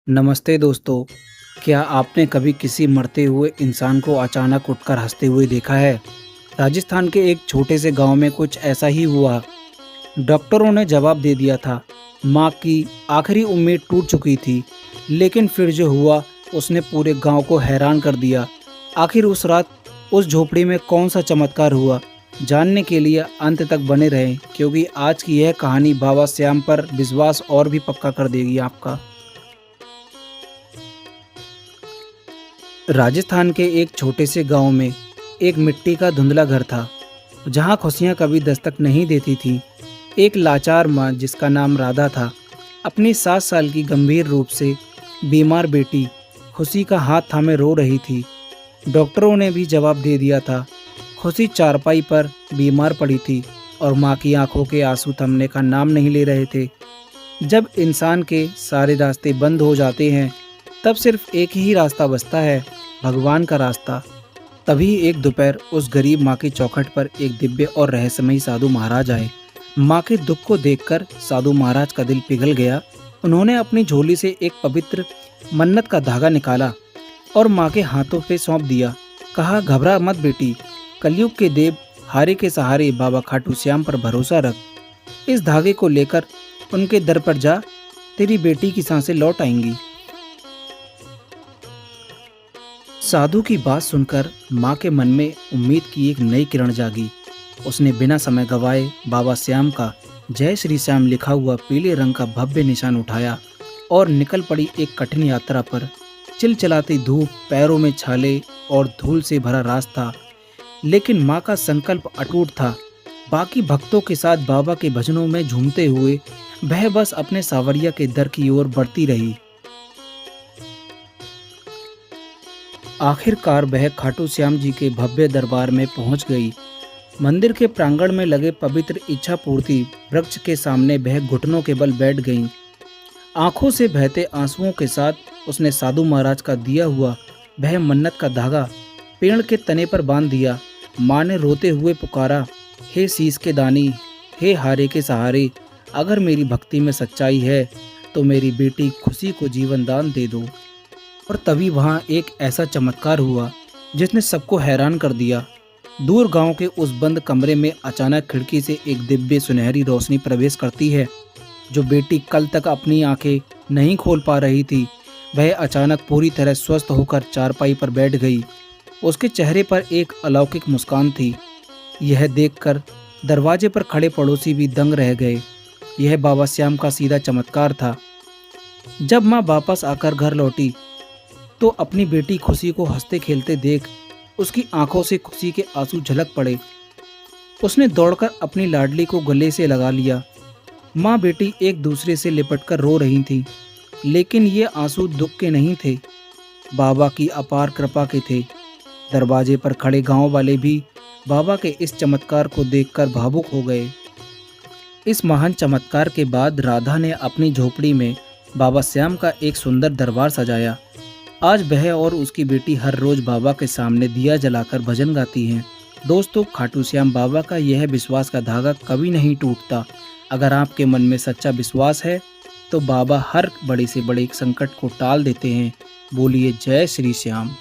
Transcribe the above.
नमस्ते दोस्तों, क्या आपने कभी किसी मरते हुए इंसान को अचानक उठकर हंसते हुए देखा है? राजस्थान के एक छोटे से गांव में कुछ ऐसा ही हुआ। डॉक्टरों ने जवाब दे दिया था। माँ की आखिरी उम्मीद टूट चुकी थी, लेकिन फिर जो हुआ उसने पूरे गांव को हैरान कर दिया। आखिर उस रात उस झोपड़ी में कौन सा चमत्कार हुआ? जानने के लिए अंत तक बने रहें, क्योंकि आज की यह कहानी बाबा श्याम पर विश्वास और भी पक्का कर देगी आपका। राजस्थान के एक छोटे से गांव में एक मिट्टी का धुंधला घर था, जहां खुशियां कभी दस्तक नहीं देती थी। एक लाचार माँ, जिसका नाम राधा था, अपनी 7 साल की गंभीर रूप से बीमार बेटी खुशी का हाथ थामे रो रही थी। डॉक्टरों ने भी जवाब दे दिया था। खुशी चारपाई पर बीमार पड़ी थी और माँ की आंखों के आंसू थमने का नाम नहीं ले रहे थे। जब इंसान के सारे रास्ते बंद हो जाते हैं, तब सिर्फ एक ही रास्ता बचता है, भगवान का रास्ता। तभी एक दोपहर उस गरीब माँ की चौखट पर एक दिव्य और रहस्यमयी साधु महाराज आए। माँ के दुख को देखकर साधु महाराज का दिल पिघल गया। उन्होंने अपनी झोली से एक पवित्र मन्नत का धागा निकाला और माँ के हाथों पे सौंप दिया। कहा, घबरा मत बेटी, कलयुग के देव हारे के सहारे बाबा खाटू श्याम पर भरोसा रख। इस धागे को लेकर उनके दर पर जा, तेरी बेटी की सांसें लौट आएंगी। साधु की बात सुनकर माँ के मन में उम्मीद की एक नई किरण जागी। उसने बिना समय गवाए बाबा श्याम का जय श्री श्याम लिखा हुआ पीले रंग का भव्य निशान उठाया और निकल पड़ी एक कठिन यात्रा पर। चिलचिलाती धूप, पैरों में छाले और धूल से भरा रास्ता, लेकिन माँ का संकल्प अटूट था। बाकी भक्तों के साथ बाबा के भजनों में झूमते हुए वह बस अपने सावरिया के दर की ओर बढ़ती रही। आखिरकार वह खाटू श्याम जी के भव्य दरबार में पहुंच गई। मंदिर के प्रांगण में लगे पवित्र इच्छा पूर्ति वृक्ष के सामने वह घुटनों के बल बैठ गई। आंखों से बहते आंसुओं के साथ उसने साधु महाराज का दिया हुआ वह मन्नत का धागा पेड़ के तने पर बांध दिया। माँ ने रोते हुए पुकारा, हे शीस के दानी, हे हारे के सहारे, अगर मेरी भक्ति में सच्चाई है तो मेरी बेटी खुशी को जीवन दान दे दो। और तभी वहाँ एक ऐसा चमत्कार हुआ जिसने सबको हैरान कर दिया। दूर गांव के उस बंद कमरे में अचानक खिड़की से एक दिव्य सुनहरी रोशनी प्रवेश करती है। जो बेटी कल तक अपनी आंखें नहीं खोल पा रही थी, वह अचानक पूरी तरह स्वस्थ होकर चारपाई पर बैठ गई। उसके चेहरे पर एक अलौकिक मुस्कान थी। यह देखकर दरवाजे पर खड़े पड़ोसी भी दंग रह गए। यह बाबा श्याम का सीधा चमत्कार था। जब माँ वापस आकर घर लौटी तो अपनी बेटी खुशी को हंसते खेलते देख उसकी आंखों से खुशी के आंसू झलक पड़े। उसने दौड़कर अपनी लाडली को गले से लगा लिया। माँ बेटी एक दूसरे से लिपटकर रो रही थीं, लेकिन ये आंसू दुख के नहीं थे, बाबा की अपार कृपा के थे। दरवाजे पर खड़े गांव वाले भी बाबा के इस चमत्कार को देखकर भावुक हो गए। इस महान चमत्कार के बाद राधा ने अपनी झोपड़ी में बाबा श्याम का एक सुंदर दरबार सजाया। आज वह और उसकी बेटी हर रोज बाबा के सामने दिया जलाकर भजन गाती हैं। दोस्तों, खाटू श्याम बाबा का यह विश्वास का धागा कभी नहीं टूटता। अगर आपके मन में सच्चा विश्वास है तो बाबा हर बड़े से बड़े संकट को टाल देते हैं। बोलिए जय श्री श्याम।